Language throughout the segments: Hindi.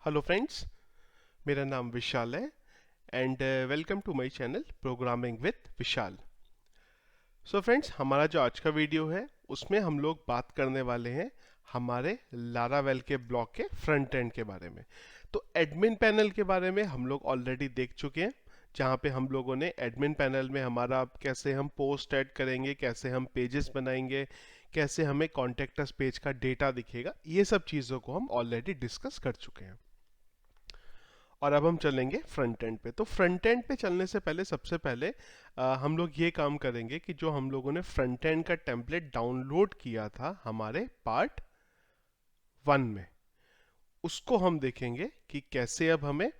हेलो फ्रेंड्स, मेरा नाम विशाल है and welcome to my channel programming with Vishal. So friends, हमारा जो आज का वीडियो है उसमें हम लोग बात करने वाले हैं हमारे लारावेल के ब्लॉक के फ्रंट एंड के बारे में। तो एडमिन पैनल के बारे में हम लोग ऑलरेडी देख चुके हैं, जहाँ पे हम लोगों ने एडमिन पैनल में हमारा कैसे हम पोस्ट ऐड करेंगे, कैसे हम पेजेस बनाएंगे, कैसे हमें कॉन्टेक्ट अस पेज का डेटा दिखेगा, ये सब चीज़ों को हम ऑलरेडी डिस्कस कर चुके हैं। और अब हम चलेंगे फ्रंट एंड पे। तो फ्रंट एंड पे चलने से पहले सबसे पहले हम लोग ये काम करेंगे कि जो हम लोगों ने फ्रंट एंड का टेम्पलेट डाउनलोड किया था हमारे पार्ट 1 में, उसको हम देखेंगे कि कैसे अब हमें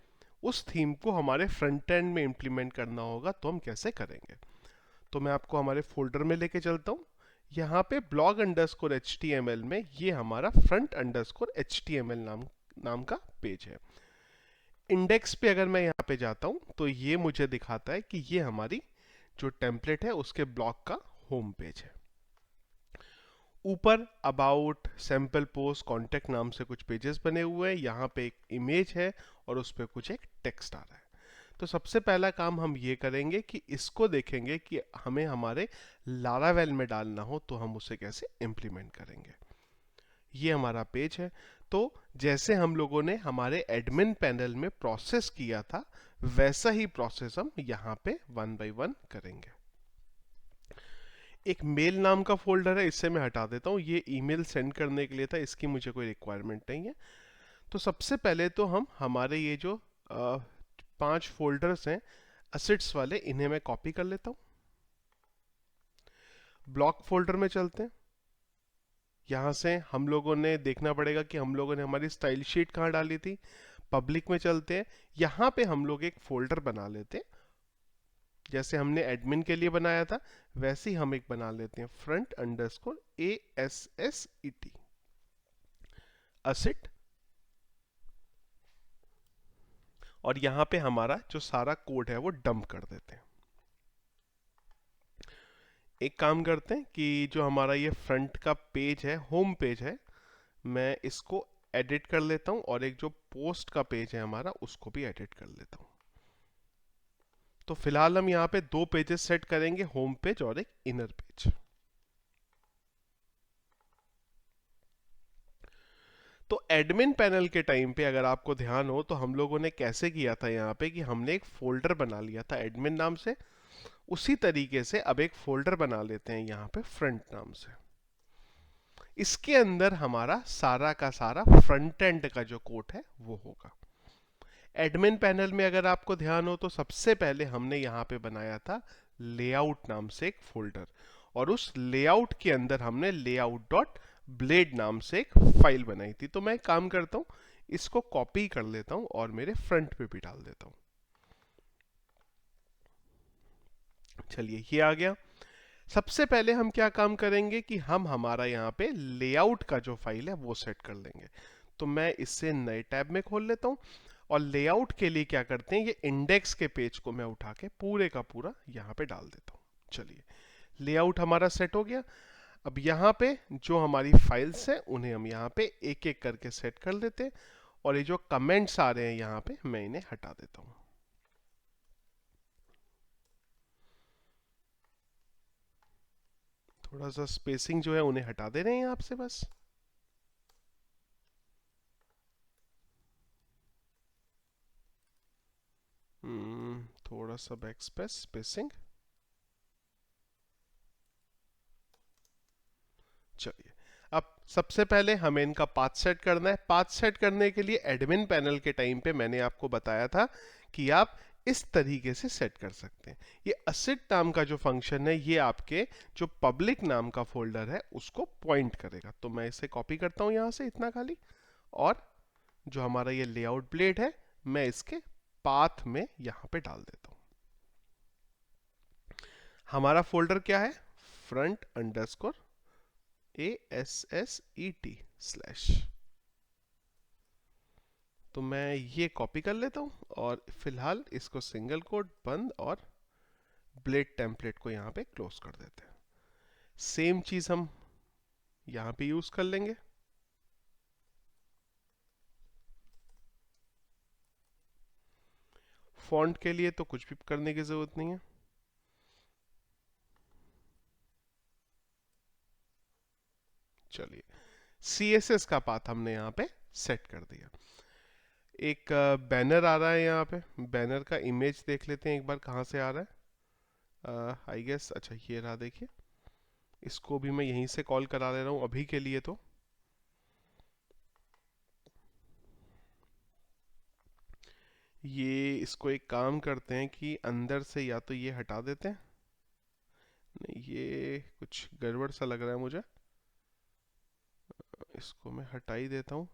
उस थीम को हमारे फ्रंट एंड में इम्प्लीमेंट करना होगा, तो हम कैसे करेंगे। तो मैं आपको हमारे फोल्डर में लेके चलता हूँ। यहाँ पे blog अंडरस्कोर HTML में ये हमारा फ्रंट अंडरस्कोर HTML नाम का पेज है। इंडेक्स पे अगर मैं यहाँ पे जाता हूँ तो ये मुझे दिखाता है कि ये हमारी जो टेम्पलेट है उसके ब्लॉक का होम पेज है। ऊपर अबाउट, सैम्पल पोस्ट, कॉन्टेक्ट नाम से कुछ पेजेस बने हुए हैं। यहाँ पे एक इमेज है और उस पर कुछ एक टेक्स्ट आ रहा है। तो सबसे पहला काम हम ये करेंगे कि इसको देखेंगे कि हमें हमारे लारावेल में डालना हो तो हम उसे कैसे इम्प्लीमेंट करेंगे। ये हमारा पेज है। तो जैसे हम लोगों ने हमारे एडमिन पैनल में प्रोसेस किया था, वैसा ही प्रोसेस हम यहाँ पे वन बाय वन करेंगे। एक मेल नाम का फोल्डर है, इससे मैं हटा देता हूँ। ये ईमेल सेंड करने के लिए था, इसकी मुझे कोई रिक्वायरमेंट नहीं है। तो सबसे पहले तो हम हमारे ये जो 5 फोल्डर्स हैं असेट्स वाले, इन्हें मैं कॉपी कर लेता हूँ। ब्लॉक फोल्डर में चलते हैं। यहाँ से हम लोगों ने देखना पड़ेगा कि हम लोगों ने हमारी स्टाइल शीट कहाँ डाली थी। पब्लिक में चलते हैं। यहाँ पे हम लोग एक फोल्डर बना लेते हैं, जैसे हमने एडमिन के लिए बनाया था वैसे ही हम एक बना लेते हैं, फ्रंट अंडरस्कोर ASSET असिट। और यहाँ पे हमारा जो सारा कोड है वो डंप कर देते हैं। एक काम करते हैं कि जो हमारा ये फ्रंट का पेज है, होम पेज है, मैं इसको एडिट कर लेता हूँ और एक जो पोस्ट का पेज है हमारा उसको भी एडिट कर लेता हूँ। तो फिलहाल हम यहाँ पे 2 पेजेस सेट करेंगे, होम पेज और एक इनर पेज। तो एडमिन पैनल के टाइम पे अगर आपको ध्यान हो तो हम लोगों ने कैसे किया था, यहाँ पे कि हमने एक फोल्डर बना लिया था एडमिन नाम से। उसी तरीके से अब एक फोल्डर बना लेते हैं यहाँ पे फ्रंट नाम से। इसके अंदर हमारा सारा का सारा फ्रंट एंड का जो कोड है वो होगा। एडमिन पैनल में अगर आपको ध्यान हो तो सबसे पहले हमने यहाँ पे बनाया था लेआउट नाम से एक फोल्डर, और उस लेआउट के अंदर हमने लेआउट डॉट ब्लेड नाम से एक फाइल बनाई थी। तो मैं एक काम करता हूँ, इसको कॉपी कर लेता हूँ और मेरे फ्रंट पे भी डाल देता हूँ। चलिए, ये आ गया। सबसे पहले हम क्या काम करेंगे कि हम हमारा यहाँ पे लेआउट का जो फाइल है वो सेट कर लेंगे। तो मैं इससे नए टैब में खोल लेता हूँ और लेआउट के लिए क्या करते हैं, ये इंडेक्स के पेज को मैं उठा के पूरे का पूरा यहाँ पे डाल देता हूँ। चलिए, लेआउट हमारा सेट हो गया। अब यहाँ पे जो हमारी फाइल्स हैं उन्हें हम यहाँ पे एक एक करके सेट कर देते हैं, और ये जो कमेंट्स आ रहे हैं यहाँ पे मैं इन्हें हटा देता हूँ। थोड़ा सा स्पेसिंग जो है उन्हें हटा दे रहे हैं यहाँ से बस। थोड़ा सा बैक स्पेस स्पेसिंग। चलिए, अब सबसे पहले हमें इनका पाथ सेट करना है। पाथ सेट करने के लिए एडमिन पैनल के टाइम पे मैंने आपको बताया था कि आप इस तरीके से सेट कर सकते हैं। ये असिट नाम का जो फंक्शन है ये आपके जो पब्लिक नाम का फोल्डर है उसको पॉइंट करेगा। तो मैं इसे कॉपी करता हूं यहां से इतना खाली, और जो हमारा ये लेआउट ब्लेड है मैं इसके पाथ में यहां पे डाल देता हूं। हमारा फोल्डर क्या है, फ्रंट अंडरस्कोर ASSET स्लैश। तो मैं ये कॉपी कर लेता हूँ और फिलहाल इसको सिंगल कोट बंद और ब्लेड टेम्पलेट को यहाँ पे क्लोज कर देते हैं। सेम चीज हम यहाँ पे यूज कर लेंगे। फॉन्ट के लिए तो कुछ भी करने की ज़रूरत नहीं है। चलिए, CSS का पाथ हमने यहाँ पे सेट कर दिया। एक बैनर आ रहा है यहाँ पे, बैनर का इमेज देख लेते हैं एक बार कहाँ से आ रहा है। आई गेस अच्छा ये रहा, देखिए इसको भी मैं यहीं से कॉल करा ले रहा हूँ अभी के लिए। तो ये इसको एक काम करते हैं कि अंदर से या तो ये हटा देते हैं, नहीं ये कुछ गड़बड़ सा लग रहा है मुझे, इसको मैं हटा ही देता हूँ।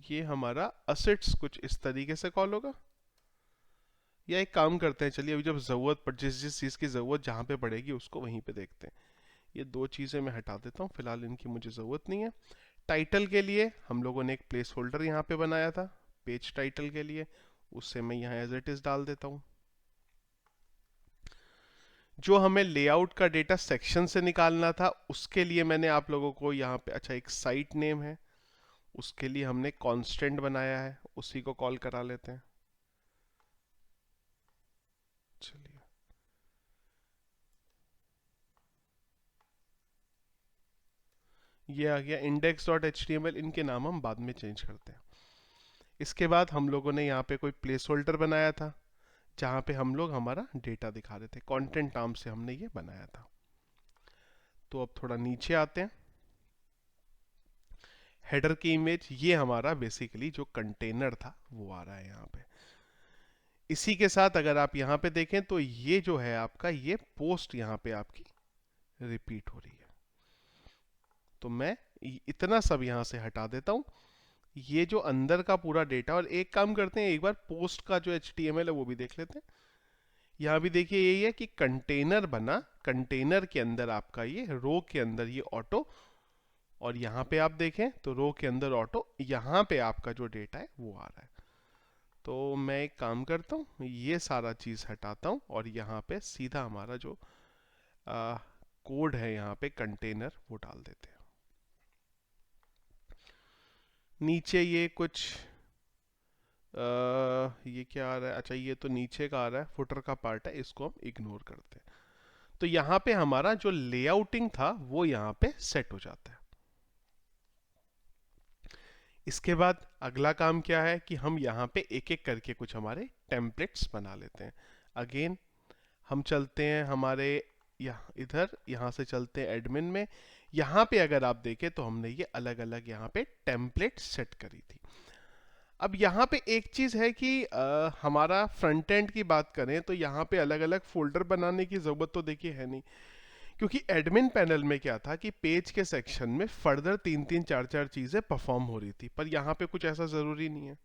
ये हमारा असेट्स कुछ इस तरीके से कॉल होगा। या एक काम करते हैं, चलिए अभी जब ज़रूरत पड़, जिस जिस चीज़ की ज़रूरत जहाँ पे पड़ेगी उसको वहीं पे देखते हैं। ये दो चीज़ें मैं हटा देता हूँ, फिलहाल इनकी मुझे ज़रूरत नहीं है। टाइटल के लिए हम लोगों ने एक प्लेस होल्डर यहाँ पे बनाया था पेज टाइटल के लिए, उससे मैं यहाँ एज इट इज़ डाल देता हूँ। जो हमें लेआउट का डेटा सेक्शन से निकालना था उसके लिए मैंने आप लोगों को यहाँ पे, अच्छा एक साइट नेम है, उसके लिए हमने कांस्टेंट बनाया है, उसी को कॉल करा लेते हैं। चलिए ये आ गया index.html, इनके नाम हम बाद में चेंज करते हैं। इसके बाद हम लोगों ने यहाँ पे कोई प्लेस होल्डर बनाया था जहाँ पे हम लोग हमारा डेटा दिखा रहे थे, कंटेंट नाम से हमने ये बनाया था। तो अब थोड़ा नीचे आते हैं, हेडर की इमेज, ये हमारा बेसिकली जो कंटेनर था वो आ रहा है यहाँ पे। इसी के साथ अगर आप यहाँ पे देखें तो ये जो है आपका, ये पोस्ट यहाँ पे आपकी रिपीट हो रही है। तो मैं इतना सब यहाँ से हटा देता हूँ, ये जो अंदर का पूरा डेटा। और एक काम करते हैं, एक बार पोस्ट का जो HTML है वो भी देख लेते हैं। यहाँ भी देखिए यही है कि कंटेनर बना, कंटेनर के अंदर आपका ये रो के अंदर ये ऑटो, और यहाँ पे आप देखें तो रो के अंदर ऑटो, यहाँ पे आपका जो डेटा है वो आ रहा है। तो मैं एक काम करता हूँ, ये सारा चीज़ हटाता हूँ और यहाँ पे सीधा हमारा जो कोड है यहाँ पे कंटेनर वो डाल देते हैं। नीचे ये कुछ ये क्या आ रहा है, अच्छा ये तो नीचे का आ रहा है, फुटर का पार्ट है, इसको हम इग्नोर करते हैं। तो यहाँ पे हमारा जो लेआउटिंग था वो यहाँ पे सेट हो जाता है। इसके बाद अगला काम क्या है कि हम यहाँ पे एक एक करके कुछ हमारे टेम्पलेट्स बना लेते हैं। अगेन हम चलते हैं हमारे यहाँ, इधर यहाँ से चलते हैं एडमिन में। यहाँ पे अगर आप देखें तो हमने ये अलग अलग यहाँ पे टेम्पलेट सेट करी थी। अब यहाँ पे एक चीज़ है कि हमारा फ्रंट एंड की बात करें तो यहाँ पे अलग अलग फोल्डर बनाने की ज़रूरत तो देखिए है नहीं, क्योंकि एडमिन पैनल में क्या था कि पेज के सेक्शन में फर्दर 3-3 4-4 चीज़ें परफॉर्म हो रही थी, पर यहाँ पे कुछ ऐसा ज़रूरी नहीं है।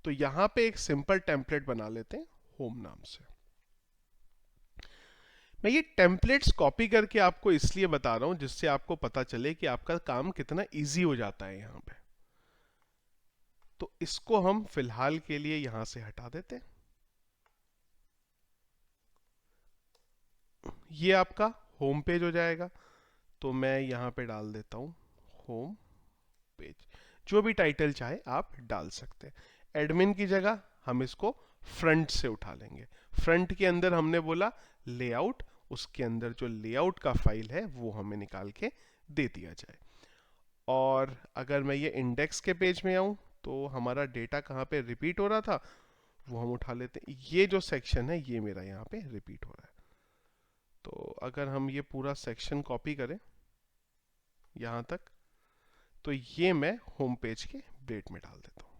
तो यहाँ पे एक सिंपल टेम्पलेट बना लेते हैं होम नाम से। मैं ये टेम्पलेट्स कॉपी करके आपको इसलिए बता रहा हूँ जिससे आपको पता चले कि आपका काम कितना ईजी हो जाता है यहाँ पे। तो इसको हम फिलहाल के लिए यहां से हटा देते हैं। ये आपका होम पेज हो जाएगा। तो मैं यहां पे डाल देता हूं होम पेज, जो भी टाइटल चाहे आप डाल सकते हैं। एडमिन की जगह हम इसको फ्रंट से उठा लेंगे। फ्रंट के अंदर हमने बोला लेआउट, उसके अंदर जो लेआउट का फाइल है वो हमें निकाल के दे दिया जाए। और अगर मैं ये इंडेक्स के पेज में आऊं तो हमारा डेटा कहाँ पे रिपीट हो रहा था वो हम उठा लेते हैं। ये जो सेक्शन है ये मेरा यहाँ पे रिपीट हो रहा है। तो अगर हम ये पूरा सेक्शन कॉपी करें यहाँ तक, तो ये मैं होम पेज के ब्लेड में डाल देता हूँ।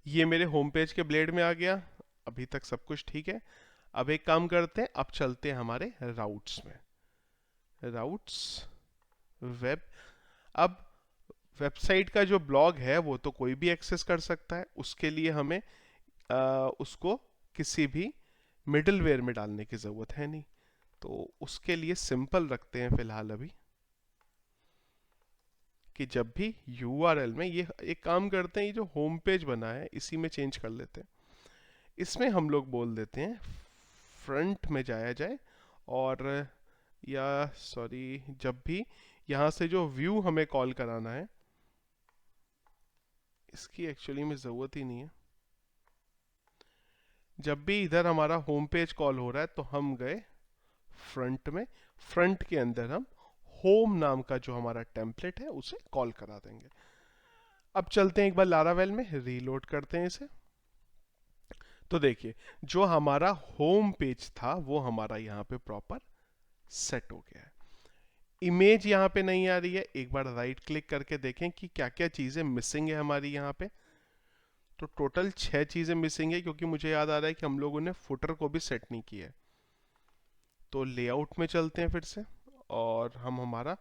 ये मेरे होम पेज के ब्लेड में आ गया। अभी तक सब कुछ ठीक है। अब एक काम करते हैं, अब चलते हैं हमारे राउट्स में। Routes web. अब वेबसाइट का जो ब्लॉग है वो तो कोई भी एक्सेस कर सकता है, उसके लिए हमें उसको किसी भी मिडलवेयर में डालने की ज़रूरत है नहीं। तो उसके लिए सिंपल रखते हैं फिलहाल अभी कि जब भी URL में, ये एक काम करते हैं, ये जो होम पेज बना है इसी में चेंज कर लेते हैं। इसमें हम लोग बोल देते हैं फ्रंट में जाया जाए, और या सॉरी, जब भी यहाँ से जो व्यू हमें कॉल कराना है इसकी एक्चुअली में ज़रूरत ही नहीं है। जब भी इधर हमारा होम पेज कॉल हो रहा है तो हम गए फ्रंट में, फ्रंट के अंदर हम होम नाम का जो हमारा टेम्पलेट है उसे कॉल करा देंगे। अब चलते हैं एक बार लारावेल में, रीलोड करते हैं इसे। तो देखिए जो हमारा होम पेज था वो हमारा यहाँ पे प्रॉपर सेट हो गया है। इमेज यहाँ पे नहीं आ रही है, एक बार राइट क्लिक करके देखें कि क्या क्या चीज़ें मिसिंग है हमारी यहाँ पे। तो टोटल 6 चीज़ें मिसिंग है, क्योंकि मुझे याद आ रहा है कि हम लोगों ने फुटर को भी सेट नहीं किया है। तो लेआउट में चलते हैं फिर से, और हम हमारा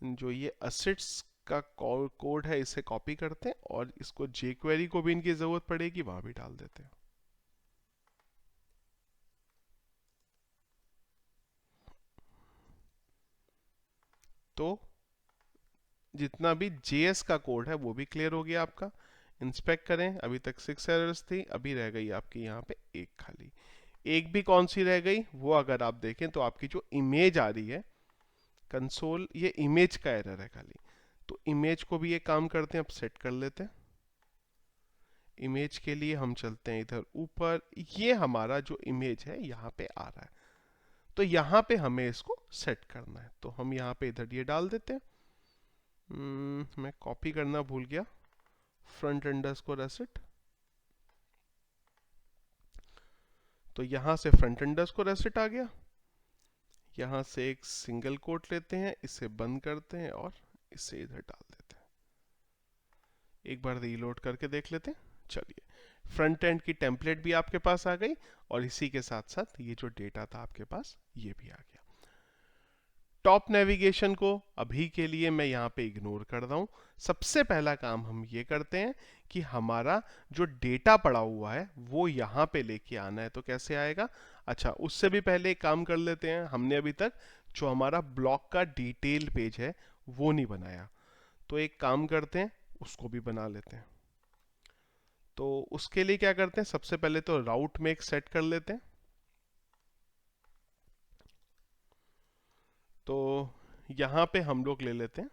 जो ये असेट्स का कोड है इसे कॉपी करते हैं, और इसको jQuery को भी इनकी ज़रूरत पड़ेगी वहाँ भी डाल देते हैं। तो जितना भी JS का कोड है वो भी क्लियर हो गया आपका। इंस्पेक्ट करें, अभी तक 6 एरर्स थी, अभी रह गई आपकी यहाँ पे एक खाली। एक भी कौन सी रह गई, वो अगर आप देखें तो आपकी जो इमेज आ रही है कंसोल, ये इमेज का एरर है खाली। तो इमेज को भी ये काम करते हैं, अब सेट कर लेते हैं। इमेज के लिए हम चलते हैं इधर ऊपर, ये हमारा जो इमेज है यहाँ पे आ रहा है, तो यहाँ पे हमें इसको सेट करना है। तो हम यहाँ पे इधर ये डाल देते हैं। मैं कॉपी करना भूल गया, फ्रंट अंडरस्कोर एसेट। तो यहाँ से फ्रंट अंडरस्कोर एसेट आ गया। यहाँ से एक सिंगल कोट लेते हैं, इसे बंद करते हैं और इसे इधर डाल देते हैं। एक बार रीलोड करके देख लेते हैं। चलिए, फ्रंट एंड की टेम्पलेट भी आपके पास आ गई, और इसी के साथ साथ ये जो डेटा था आपके पास ये भी आ गया। टॉप नेविगेशन को अभी के लिए मैं यहाँ पे इग्नोर कर रहा हूँ। सबसे पहला काम हम ये करते हैं कि हमारा जो डेटा पड़ा हुआ है वो यहाँ पे लेके आना है। तो कैसे आएगा? अच्छा, उससे भी पहले एक काम कर लेते हैं। हमने अभी तक जो हमारा ब्लॉक का डिटेल पेज है वो नहीं बनाया, तो एक काम करते हैं उसको भी बना लेते हैं। तो उसके लिए क्या करते हैं, सबसे पहले तो राउट में एक सेट कर लेते हैं। तो यहाँ पे हम लोग ले लेते हैं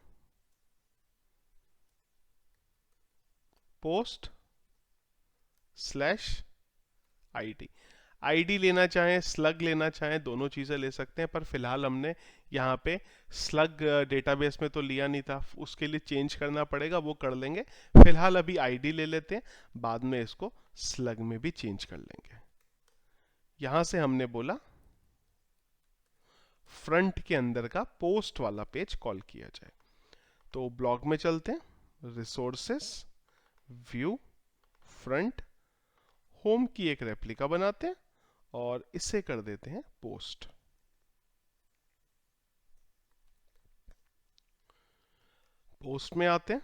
पोस्ट स्लैश आईडी। आईडी लेना चाहें, स्लग लेना चाहें, दोनों चीज़ें ले सकते हैं, पर फिलहाल हमने यहाँ पे स्लग डेटाबेस में तो लिया नहीं था, उसके लिए चेंज करना पड़ेगा, वो कर लेंगे। फिलहाल अभी आईडी ले लेते हैं, बाद में इसको स्लग में भी चेंज कर लेंगे। यहाँ से हमने बोला फ्रंट के अंदर का पोस्ट वाला पेज कॉल किया जाए। तो ब्लॉग में चलते हैं, रिसोर्सेस, व्यू, फ्रंट, होम की एक रेप्लिका बनाते हैं और इसे कर देते हैं पोस्ट। पोस्ट में आते हैं,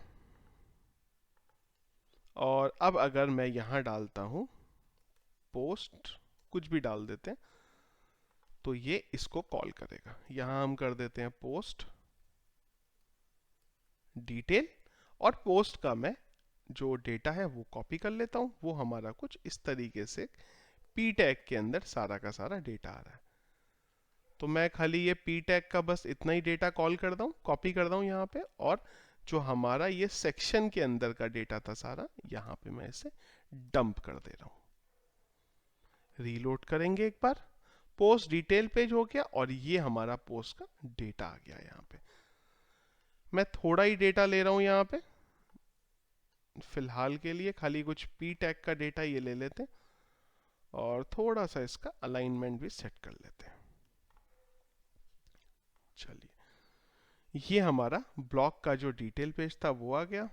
और अब अगर मैं यहां डालता हूं पोस्ट, कुछ भी डाल देते हैं, तो ये इसको कॉल करेगा। यहां हम कर देते हैं पोस्ट डिटेल, और पोस्ट का मैं जो डेटा है वो कॉपी कर लेता हूं। वो हमारा कुछ इस तरीके से पी टैग के अंदर सारा का सारा डेटा आ रहा है। तो मैं खाली ये पी टैग का बस इतना ही डेटा कॉल करता हूँ, कॉपी करता हूँ यहाँ पे, और जो हमारा ये सेक्शन के अंदर का डेटा था सारा, यहाँ पे मैं इसे डंप कर दे रहा हूँ। रीलोड करेंगे एक बार, पोस्ट डिटेल पेज हो गया, और ये हमारा पोस्ट का डेटा आ गया। यहाँ पे मैं थोड़ा ही डेटा ले रहा हूँ, यहाँ पे फिलहाल के लिए खाली कुछ पी टैग का डेटा ये ले लेते हैं, और थोड़ा सा इसका अलाइनमेंट भी सेट कर लेते हैं। चलिए, ये हमारा ब्लॉक का जो डिटेल पेज था वो आ गया।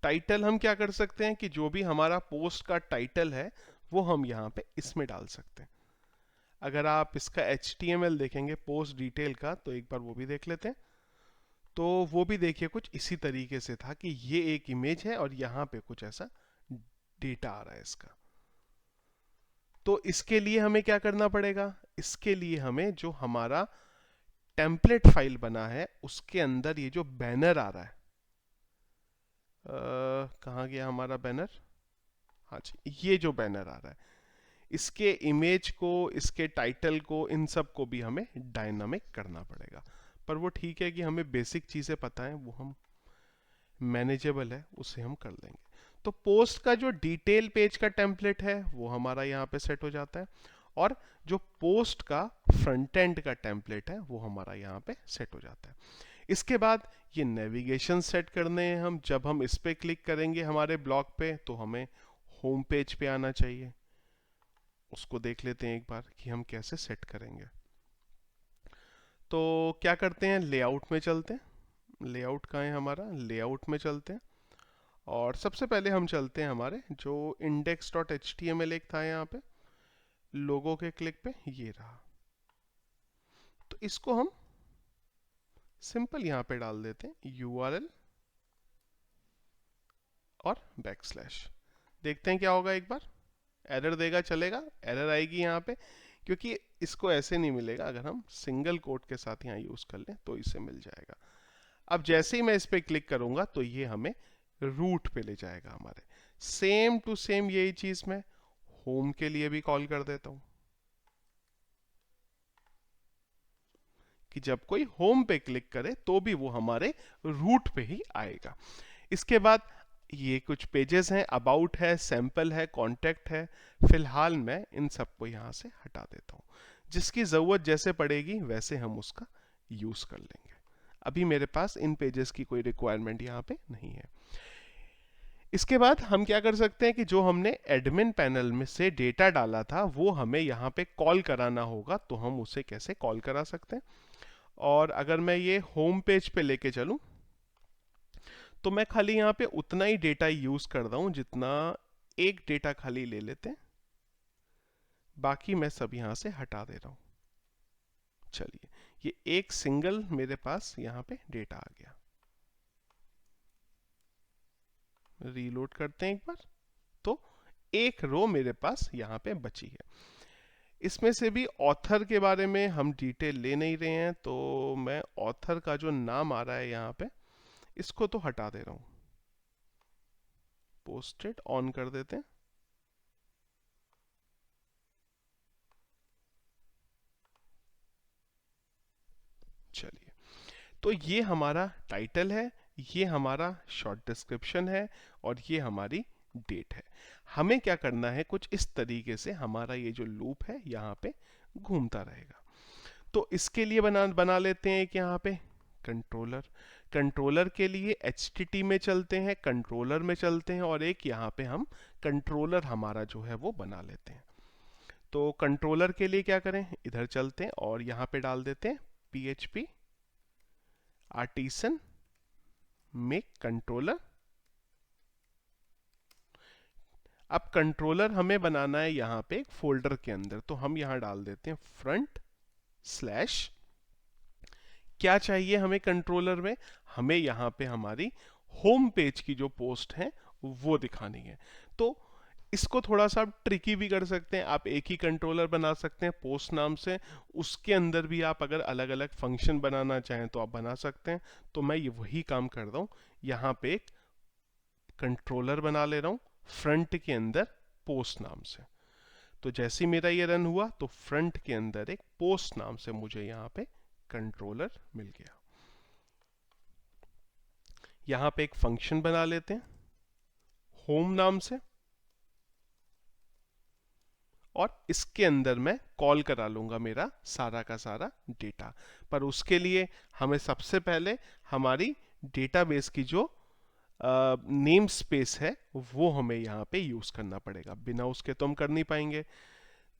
टाइटल हम क्या कर सकते हैं कि जो भी हमारा पोस्ट का टाइटल है वो हम यहाँ पे इसमें डाल सकते हैं। अगर आप इसका HTML देखेंगे पोस्ट डिटेल का, तो एक बार वो भी देख लेते हैं। तो वो भी देखिए कुछ इसी तरीके से था कि ये एक इमेज है और यहाँ पे कुछ ऐसा डेटा आ रहा है इसका। तो इसके लिए हमें क्या करना पड़ेगा, इसके लिए हमें जो हमारा टेम्पलेट फाइल बना है उसके अंदर ये जो बैनर आ रहा है, कहाँ गया हमारा बैनर, हाँ जी, ये जो बैनर आ रहा है इसके इमेज को, इसके टाइटल को, इन सब को भी हमें डायनामिक करना पड़ेगा। पर वो ठीक है कि हमें बेसिक चीज़ें पता है, वो हम मैनेजेबल है, उसे हम कर लेंगे। तो पोस्ट का जो डिटेल पेज का टेम्पलेट है वो हमारा यहाँ पे सेट हो जाता है, और जो पोस्ट का फ्रंट एंड का टेम्पलेट है वो हमारा यहाँ पे सेट हो जाता है। इसके बाद ये नेविगेशन सेट करने हैं हम। जब हम इस पे क्लिक करेंगे हमारे ब्लॉग पे तो हमें होम पेज पे आना चाहिए। उसको देख लेते हैं एक बार कि हम कैसे सेट करेंगे। तो क्या करते हैं, लेआउट में चलते हैं। लेआउट कहाँ है हमारा, लेआउट में चलते हैं, और सबसे पहले हम चलते हैं हमारे जो index.html एक था यहाँ पे लोगो के क्लिक पे, ये रहा। तो इसको हम सिंपल यहाँ पे डाल देते हैं URL और बैकस्लैश। देखते हैं क्या होगा एक बार। एरर देगा, चलेगा, एरर आएगी यहाँ पे, क्योंकि इसको ऐसे नहीं मिलेगा। अगर हम सिंगल कोट के साथ यहाँ यूज कर लें तो इसे मिल जाएगा। अब जैसे ही मैं इस पे क्लिक करूंगा तो ये हमें रूट पे ले जाएगा हमारे। सेम टू सेम यही चीज मैं होम के लिए भी कॉल कर देता हूं कि जब कोई होम पे क्लिक करे तो भी वो हमारे रूट पे ही आएगा। इसके बाद ये कुछ पेजेस हैं, अबाउट है, सैंपल है, कॉन्टेक्ट है। फिलहाल मैं इन सबको यहाँ से हटा देता हूँ। जिसकी ज़रूरत जैसे पड़ेगी वैसे हम उसका यूज़ कर लेंगे। अभी मेरे पास इन पेजेस की कोई रिक्वायरमेंट यहाँ पे नहीं है। इसके बाद हम क्या कर सकते हैं कि जो हमने एडमिन पैनल में से डेटा डाला था वो हमें यहाँ पे कॉल कराना होगा। तो हम उसे कैसे कॉल करा सकते हैं, और अगर मैं ये होम पेज पे लेके चलूं तो मैं खाली यहाँ पे उतना ही डेटा यूज कर रहा हूं जितना, एक डेटा खाली ले लेते हैं, बाकी मैं सब यहां से हटा दे रहा हूं। चलिए, ये एक सिंगल मेरे पास यहाँ पे डेटा आ गया। रीलोड करते हैं एक बार, तो एक रो मेरे पास यहाँ पे बची है। इसमें से भी ऑथर के बारे में हम डिटेल ले नहीं रहे हैं, तो मैं ऑथर का जो नाम आ रहा है यहाँ पे इसको तो हटा दे रहा हूं। पोस्टेड ऑन कर देते हैं। चलिए, तो ये हमारा टाइटल है, ये हमारा शॉर्ट डिस्क्रिप्शन है, और ये हमारी डेट है। हमें क्या करना है, कुछ इस तरीके से हमारा ये जो लूप है यहाँ पे घूमता रहेगा। तो इसके लिए बना लेते हैं एक यहाँ पे कंट्रोलर। कंट्रोलर के लिए HTTP में चलते हैं, कंट्रोलर में चलते हैं, और एक यहाँ पे हम कंट्रोलर हमारा जो है वो बना लेते हैं। तो कंट्रोलर के लिए क्या करें, इधर चलते हैं और यहाँ पे डाल देते हैं PHP आर्टिसन मेक कंट्रोलर। अब कंट्रोलर हमें बनाना है यहाँ पे एक फोल्डर के अंदर, तो हम यहाँ डाल देते हैं फ्रंट स्लैश। क्या चाहिए हमें कंट्रोलर में, हमें यहाँ पे हमारी होम पेज की जो पोस्ट है वो दिखानी है। तो इसको थोड़ा सा ट्रिकी भी कर सकते हैं। आप एक ही कंट्रोलर बना सकते हैं पोस्ट नाम से, उसके अंदर भी आप अगर अलग अलग फंक्शन बनाना चाहें तो आप बना सकते हैं। तो मैं ये वही काम कर रहा हूँ, यहाँ पे एक कंट्रोलर बना ले रहा हूँ फ्रंट के अंदर पोस्ट नाम से। तो जैसे ही मेरा ये रन हुआ तो फ्रंट के अंदर एक पोस्ट नाम से मुझे यहाँ पे कंट्रोलर मिल गया। यहाँ पे एक फंक्शन बना लेते हैं होम नाम से, और इसके अंदर मैं कॉल करा लूंगा मेरा सारा का सारा डेटा। पर उसके लिए हमें सबसे पहले हमारी डेटाबेस की जो नेम स्पेस है वो हमें यहाँ पे यूज करना पड़ेगा। बिना उसके तो हम कर नहीं पाएंगे।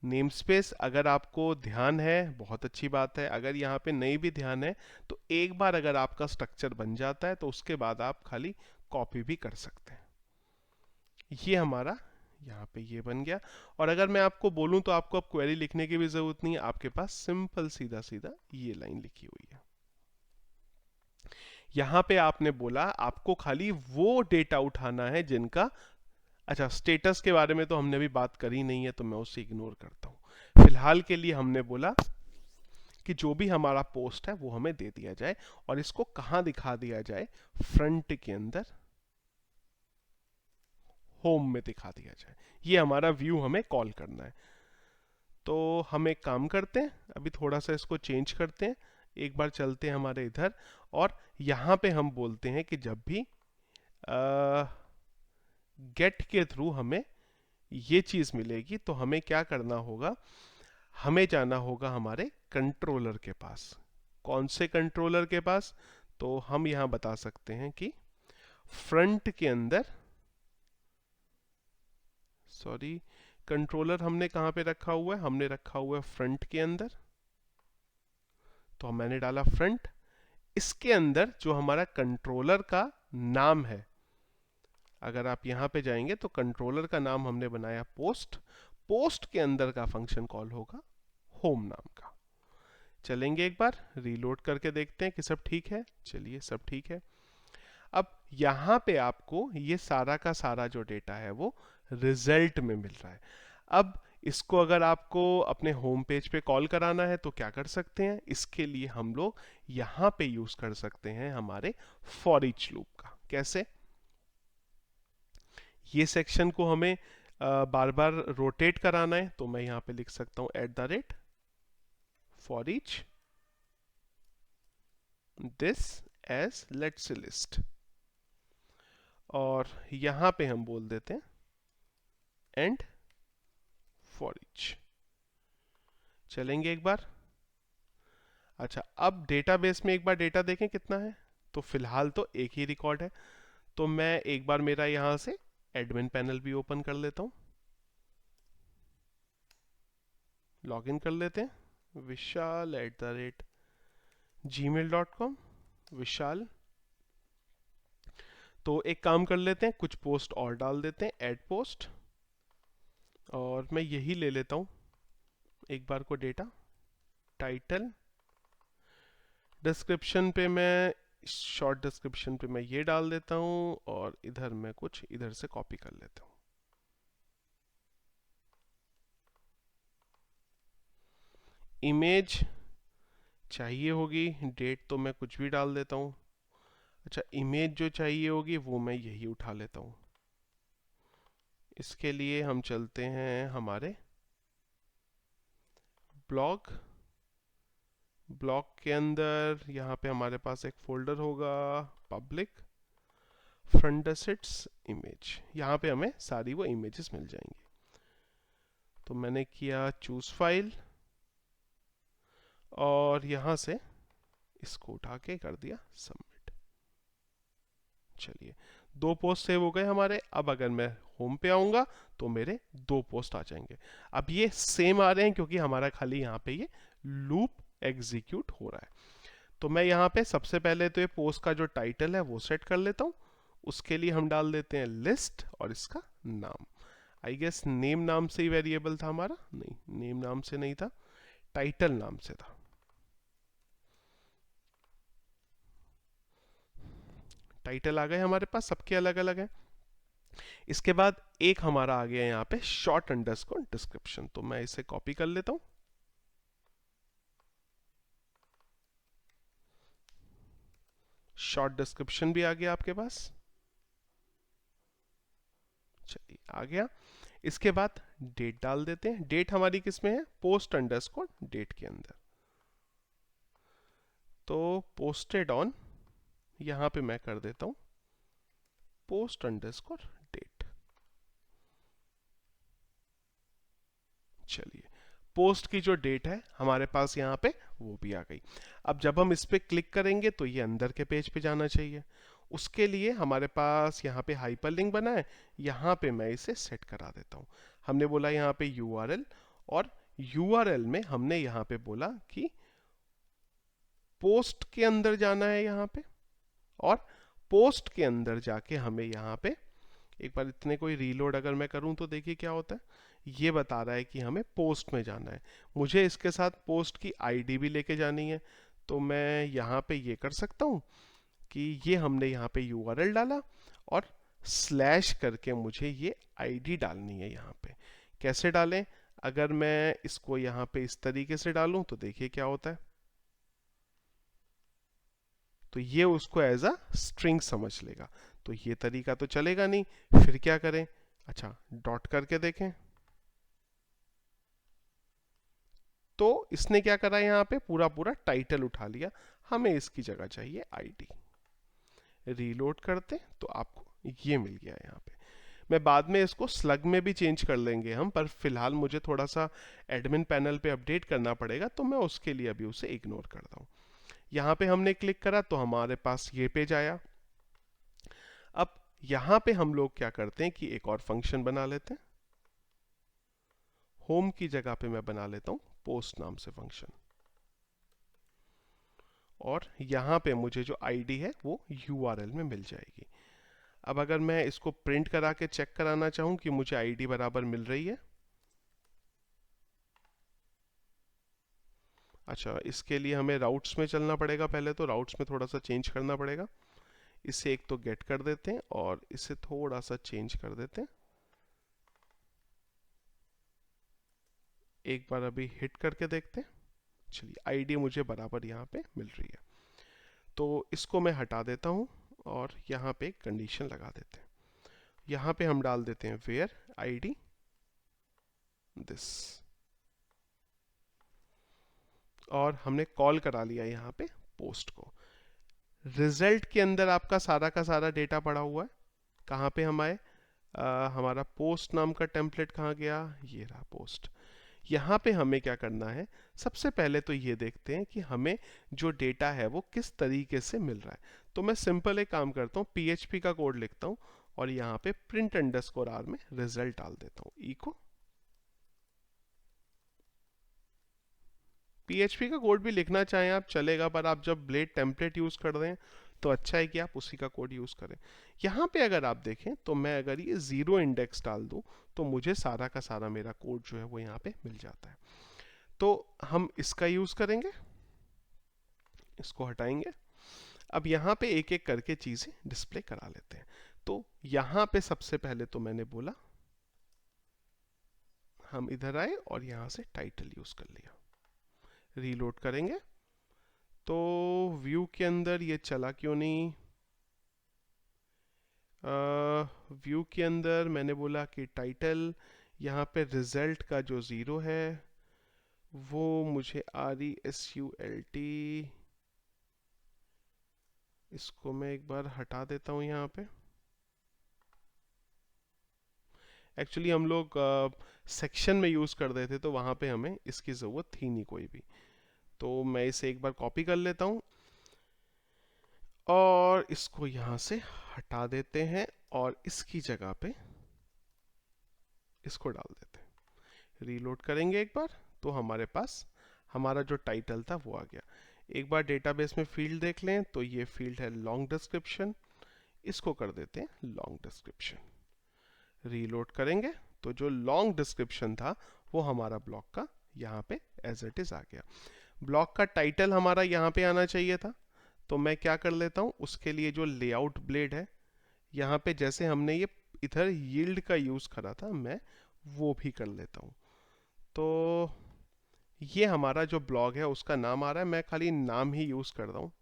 नेम स्पेस अगर आपको ध्यान है बहुत अच्छी बात है, अगर यहाँ पे नहीं भी ध्यान है तो एक बार अगर आपका स्ट्रक्चर बन जाता है तो उसके बाद आप खाली कॉपी भी कर सकते हैं। ये हमारा यहाँ पे ये बन गया। और अगर मैं आपको बोलूं तो आपको अब क्वेरी लिखने की भी जरूरत नहीं है, आपके पास सिंपल सीधा सीधा ये लाइन लिखी हुई है। यहाँ पे आपने बोला आपको खाली वो डेटा उठाना है जिनका, अच्छा स्टेटस के बारे में तो हमने अभी बात करी नहीं है तो मैं उसे इग्नोर करता हूँ। फिलहाल के लिए हमने बोला कि जो भी हमारा पोस्ट है वो हमें दे दिया जाए, और इसको कहाँ दिखा दिया जाए, फ्रंट के अंदर होम में दिखा दिया जाए। ये हमारा व्यू हमें कॉल करना है। तो हम एक काम करते हैं, अभी थोड़ा सा इसको चेंज करते हैं, एक बार चलते हैं हमारे इधर, और यहाँ पे हम बोलते हैं कि जब भी गेट के थ्रू हमें ये चीज़ मिलेगी तो हमें क्या करना होगा, हमें जाना होगा हमारे कंट्रोलर के पास। कौन से कंट्रोलर के पास? तो हम यहाँ बता सकते हैं कि फ्रंट के अंदर, सॉरी, कंट्रोलर हमने कहाँ पे रखा हुआ है? हमने रखा हुआ है फ्रंट के अंदर, तो मैंने डाला फ्रंट। इसके अंदर जो हमारा कंट्रोलर का नाम है, अगर आप यहाँ पे जाएंगे तो कंट्रोलर का नाम हमने बनाया पोस्ट। पोस्ट के अंदर का फंक्शन कॉल होगा होम नाम का। चलेंगे एक बार रीलोड करके देखते हैं कि सब ठीक है। चलिए, सब ठीक है। अब यहाँ पे आपको ये सारा का सारा जो डेटा है वो रिजल्ट में मिल रहा है। अब इसको अगर आपको अपने होम पेज पे कॉल कराना है तो क्या कर सकते हैं? इसके लिए हम लोग यहाँ पे यूज कर सकते हैं हमारे फॉर ईच लूप का। कैसे? ये सेक्शन को हमें बार बार रोटेट कराना है, तो मैं यहाँ पे लिख सकता हूँ @ for each this as let's say list, और यहाँ पे हम बोल देते हैं एंड फॉर ईच। चलेंगे एक बार। अच्छा, अब डेटाबेस में एक बार डेटा देखें कितना है। तो फिलहाल तो एक ही रिकॉर्ड है, तो मैं एक बार मेरा यहाँ से एडमिन पैनल भी ओपन कर लेता हूँ, लॉगिन कर लेते हैं, vishal@gmail.com, विशाल। तो एक काम कर लेते हैं, कुछ पोस्ट और डाल देते हैं, ऐड पोस्ट, और मैं यही ले लेता हूँ एक बार को डेटा। टाइटल, डिस्क्रिप्शन पे मैं, शॉर्ट डिस्क्रिप्शन पे मैं ये डाल देता हूँ, और इधर मैं कुछ इधर से कॉपी कर लेता हूँ। इमेज चाहिए होगी, डेट तो मैं कुछ भी डाल देता हूँ। अच्छा, इमेज जो चाहिए होगी वो मैं यही उठा लेता हूँ। इसके लिए हम चलते हैं हमारे ब्लॉग। ब्लॉग के अंदर यहाँ पे हमारे पास एक फोल्डर होगा, पब्लिक फ्रंट डेस्क इमेज। यहाँ पे हमें सारी वो इमेजेस मिल जाएंगी। तो मैंने किया चूज फाइल, और यहाँ से इसको उठा के कर दिया सबमिट। चलिए, 2 पोस्ट सेव हो गए हमारे। अब अगर मैं होम पे आऊंगा तो मेरे 2 पोस्ट आ जाएंगे। अब ये सेम आ रहे हैं क्योंकि हमारा खाली यहाँ पे ये लूप एग्जीक्यूट हो रहा है। तो मैं यहाँ पे सबसे पहले तो ये पोस्ट का जो टाइटल है वो सेट कर लेता हूँ। उसके लिए हम डाल देते हैं लिस्ट, और इसका नाम, आई गेस नेम नाम से ही वेरिएबल था हमारा, नहीं नेम नाम से नहीं था, टाइटल नाम से था। टाइटल आ गए हमारे पास, सबके अलग अलग हैं। इसके बाद एक हमारा आ गया यहाँ पे शॉर्ट अंडरस्कोर डिस्क्रिप्शन, तो मैं इसे कॉपी कर लेता हूँ। शॉर्ट डिस्क्रिप्शन भी आ गया आपके पास। चलिए, आ गया। इसके बाद डेट डाल देते हैं। डेट हमारी किस में है? पोस्ट अंडरस्कोर डेट के अंदर। तो पोस्टेड ऑन, यहां पे मैं कर देता हूं पोस्ट अंडरस्कोर डेट। चलिए, पोस्ट की जो डेट है हमारे पास यहाँ पे वो भी आ गई। अब जब हम इस पे क्लिक करेंगे तो ये अंदर के पेज पे जाना चाहिए। उसके लिए हमारे पास यहाँ पे हाइपरलिंक बना है, यहाँ पे मैं इसे सेट करा देता हूँ। हमने बोला यहाँ पे URL, और URL में हमने यहाँ पे बोला कि पोस्ट के अंदर जाना है यहाँ पे, और पोस्ट के अंदर जाके हमें यहाँ पे एक बार इतने कोई रीलोड अगर मैं करूं तो देखिए क्या होता है। ये बता रहा है कि हमें पोस्ट में जाना है। मुझे इसके साथ पोस्ट की आईडी भी लेके जानी है, तो मैं यहाँ पे ये कर सकता हूँ कि ये हमने यहाँ पे URL डाला, और स्लैश करके मुझे ये आईडी डालनी है यहाँ पे। कैसे डालें? अगर मैं इसको यहाँ पे इस तरीके से डालूं तो देखिए क्या होता है। तो ये उसको एज अ स्ट्रिंग समझ लेगा। तो ये तरीका तो चलेगा नहीं, फिर क्या करें? अच्छा, डॉट करके देखें। तो इसने क्या करा, यहाँ पे पूरा पूरा टाइटल उठा लिया, हमें इसकी जगह चाहिए आईडी। रीलोड करते तो आपको ये मिल गया यहाँ पे। मैं बाद में इसको स्लग में भी चेंज कर लेंगे हम, पर फिलहाल मुझे थोड़ा सा एडमिन पैनल पे अपडेट करना पड़ेगा, तो मैं उसके लिए अभी उसे इग्नोर करता हूँ। यहाँ पे हमने क्लिक करा तो हमारे पास ये पेज आया। अब यहाँ पे हम लोग क्या करते हैं कि एक और फंक्शन बना लेते हैं। होम की जगह पे मैं बना लेता हूँ पोस्ट नाम से फंक्शन, और यहाँ पे मुझे जो आईडी है वो यूआरएल में मिल जाएगी। अब अगर मैं इसको प्रिंट करा के चेक कराना चाहूँ कि मुझे आईडी बराबर मिल रही है, अच्छा इसके लिए हमें राउट्स में चलना पड़ेगा। पहले तो राउट्स में थोड़ा सा चेंज करना पड़ेगा। इसे एक तो गेट कर देते हैं और इसे थोड़ा सा चेंज कर देते हैं। एक बार अभी हिट करके देखते हैं। चलिए आईडी मुझे बराबर यहाँ पे मिल रही है, तो इसको मैं हटा देता हूँ और यहाँ पे कंडीशन लगा देते हैं। यहाँ पे हम डाल देते हैं वेयर आईडी दिस, और हमने कॉल करा लिया यहाँ पे पोस्ट को। रिजल्ट के अंदर आपका का सारा डेटा पड़ा हुआ है। कहाँ पे हम आए, हमारा पोस्ट नाम का टेम्पलेट कहाँ गया, ये रहा पोस्ट। यहाँ पे हमें क्या करना है, सबसे पहले तो ये देखते हैं कि हमें जो डेटा है वो किस तरीके से मिल रहा है। तो मैं सिंपल एक काम करता हूँ, PHP का कोड लिखता हूँ और यहाँ पे प्रिंट अंडरस्कोर आर में रिजल्ट डाल देता हूँ, इको। PHP का कोड भी लिखना चाहें आप चलेगा, पर आप जब ब्लेड टेम्पलेट यूज कर रहे हैं तो अच्छा है कि आप उसी का कोड यूज करें। यहाँ पे अगर आप देखें तो मैं अगर ये 0 इंडेक्स डाल दूं तो मुझे सारा का सारा मेरा कोड जो है वो यहाँ पे मिल जाता है। तो हम इसका यूज करेंगे, इसको हटाएंगे। अब यहाँ पे एक एक करके चीजें डिस्प्ले करा लेते हैं। तो यहाँ पे सबसे पहले तो मैंने बोला हम इधर आए और यहाँ से टाइटल यूज कर लिया। रीलोड करेंगे तो व्यू के अंदर ये चला क्यों नहीं, व्यू के अंदर मैंने बोला कि टाइटल, यहाँ पे रिजल्ट का जो 0 है वो मुझे RESULT, इसको मैं एक बार हटा देता हूँ। यहाँ पे एक्चुअली हम लोग सेक्शन में यूज़ कर रहे थे तो वहाँ पे हमें इसकी ज़रूरत थी नहीं कोई भी, तो मैं इसे एक बार कॉपी कर लेता हूँ और इसको यहाँ से हटा देते हैं और इसकी जगह पे इसको डाल देते हैं। रीलोड करेंगे एक बार तो हमारे पास हमारा जो टाइटल था वो आ गया। एक बार डेटाबेस में फील्ड देख लें तो ये फील्ड है लॉन्ग डिस्क्रिप्शन, इसको कर देते हैं लॉन्ग डिस्क्रिप्शन। रीलोड करेंगे तो जो लॉन्ग डिस्क्रिप्शन था वो हमारा ब्लॉक का यहाँ पे एज इट इज आ गया। ब्लॉक का टाइटल हमारा यहाँ पे आना चाहिए था, तो मैं क्या कर लेता हूँ, उसके लिए जो लेआउट ब्लेड है यहाँ पे जैसे हमने ये इधर यील्ड का यूज करा था मैं वो भी कर लेता हूँ। तो ये हमारा जो ब्लॉग है उसका नाम आ रहा है, मैं खाली नाम ही यूज कर रहा हूँ।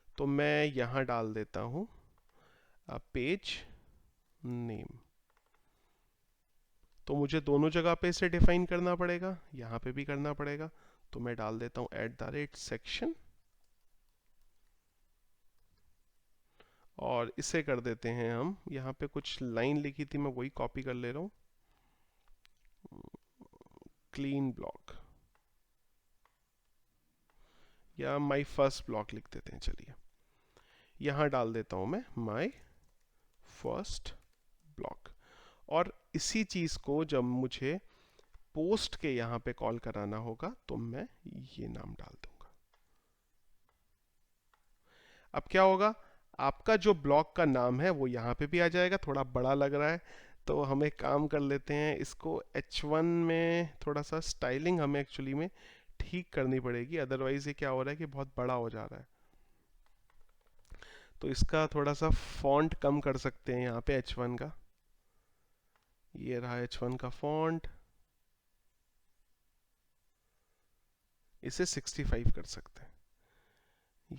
तो मैं यहाँ डाल देता हूँ पेज नेम। तो मुझे दोनों जगह पे इसे डिफाइन करना पड़ेगा, यहाँ पे भी करना पड़ेगा। तो मैं डाल देता हूँ @section और इसे कर देते हैं हम, यहाँ पे कुछ लाइन लिखी थी मैं वही कॉपी कर ले रहा हूँ, क्लीन ब्लॉक या माई फर्स्ट ब्लॉक लिख देते हैं। चलिए यहाँ डाल देता हूँ मैं माई फर्स्ट ब्लॉक, और इसी चीज को जब मुझे पोस्ट के यहाँ पे कॉल कराना होगा तो मैं ये नाम डाल दूंगा। अब क्या होगा, आपका जो ब्लॉक का नाम है वो यहाँ पे भी आ जाएगा। थोड़ा बड़ा लग रहा है तो हम एक काम कर लेते हैं, इसको H1 में थोड़ा सा स्टाइलिंग हमें एक्चुअली में ठीक करनी पड़ेगी, अदरवाइज ये क्या हो रहा है कि बहुत बड़ा हो जा रहा है। तो इसका थोड़ा सा फॉन्ट कम कर सकते हैं यहाँ पे H1 का, ये रहा H1 का फॉन्ट, इसे 65 कर सकते हैं।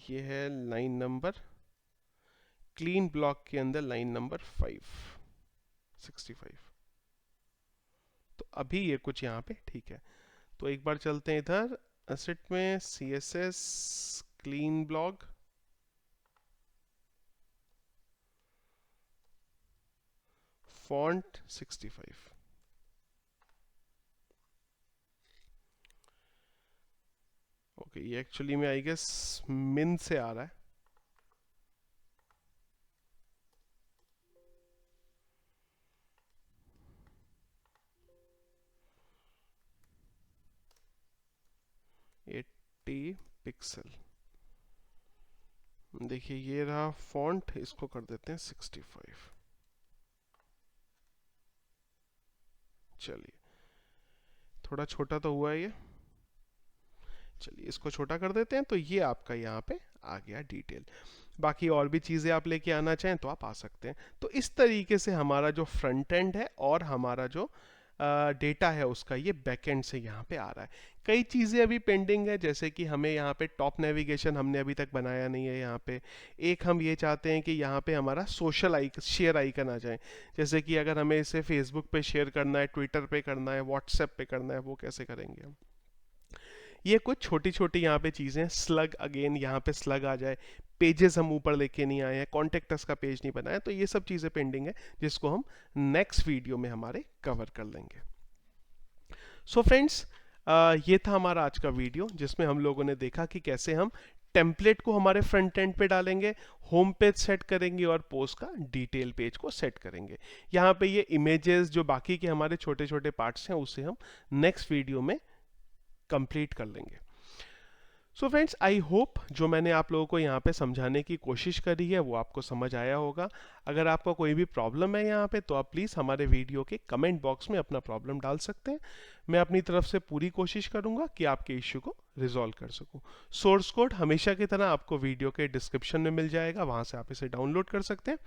ये है लाइन नंबर, क्लीन ब्लॉक के अंदर लाइन नंबर 5, 65। तो अभी ये कुछ यहाँ पे ठीक है। तो एक बार चलते हैं इधर एसेट में, CSS clean blog, font 65। Okay, ये एक्चुअली में आई गेस मिन से आ रहा है। पिक्सल। देखिए ये रहा फॉन्ट, इसको कर देते हैं 65। चलिए, थोड़ा छोटा तो हुआ है ये, चलिए इसको छोटा कर देते हैं। तो ये आपका यहाँ पे आ गया डिटेल। बाकी और भी चीज़ें आप लेके आना चाहें तो आप आ सकते हैं। तो इस तरीके से हमारा जो फ्रंट एंड है और हमारा जो डेटा है उसका ये बैक एंड से यहाँ पे आ रहा है। कई चीज़ें अभी पेंडिंग है, जैसे कि हमें यहाँ पे टॉप नेविगेशन हमने अभी तक बनाया नहीं है। यहाँ पे एक हम ये चाहते हैं कि यहाँ पे हमारा सोशल आइकन, शेयर आइकन आ जाए। जैसे कि अगर हमें इसे फेसबुक पे शेयर करना है, ट्विटर पे करना है, व्हाट्सएप पे करना है, वो कैसे करेंगे हम। ये कुछ छोटी छोटी यहाँ पे चीज़ें, स्लग अगेन यहाँ पे स्लग आ जाए, पेजेस हम ऊपर लेके नहीं आए हैं, कॉन्टेक्ट अस का पेज नहीं बनाया, तो ये सब चीज़ें पेंडिंग है जिसको हम नेक्स्ट वीडियो में हमारे कवर कर लेंगे। सो फ्रेंड्स, ये था हमारा आज का वीडियो जिसमें हम लोगों ने देखा कि कैसे हम टेम्पलेट को हमारे फ्रंट एंड पे डालेंगे, होम पेज सेट करेंगे और पोस्ट का डिटेल पेज को सेट करेंगे। यहाँ पे ये इमेजेस जो बाकी के हमारे छोटे छोटे पार्ट्स हैं उसे हम नेक्स्ट वीडियो में कंप्लीट कर लेंगे। सो फ्रेंड्स, आई होप जो मैंने आप लोगों को यहाँ पे समझाने की कोशिश करी है वो आपको समझ आया होगा। अगर आपका कोई भी प्रॉब्लम है यहाँ पे तो आप प्लीज़ हमारे वीडियो के कमेंट बॉक्स में अपना प्रॉब्लम डाल सकते हैं। मैं अपनी तरफ से पूरी कोशिश करूँगा कि आपके इश्यू को रिजॉल्व कर सकूँ। सोर्स कोड हमेशा की तरह आपको वीडियो के डिस्क्रिप्शन में मिल जाएगा, वहाँ से आप इसे डाउनलोड कर सकते हैं।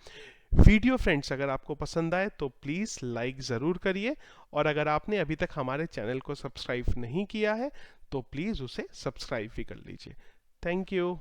वीडियो फ्रेंड्स अगर आपको पसंद आए तो प्लीज़ लाइक ज़रूर करिए, और अगर आपने अभी तक हमारे चैनल को सब्सक्राइब नहीं किया है तो प्लीज़ उसे सब्सक्राइब भी कर लीजिए। Thank you.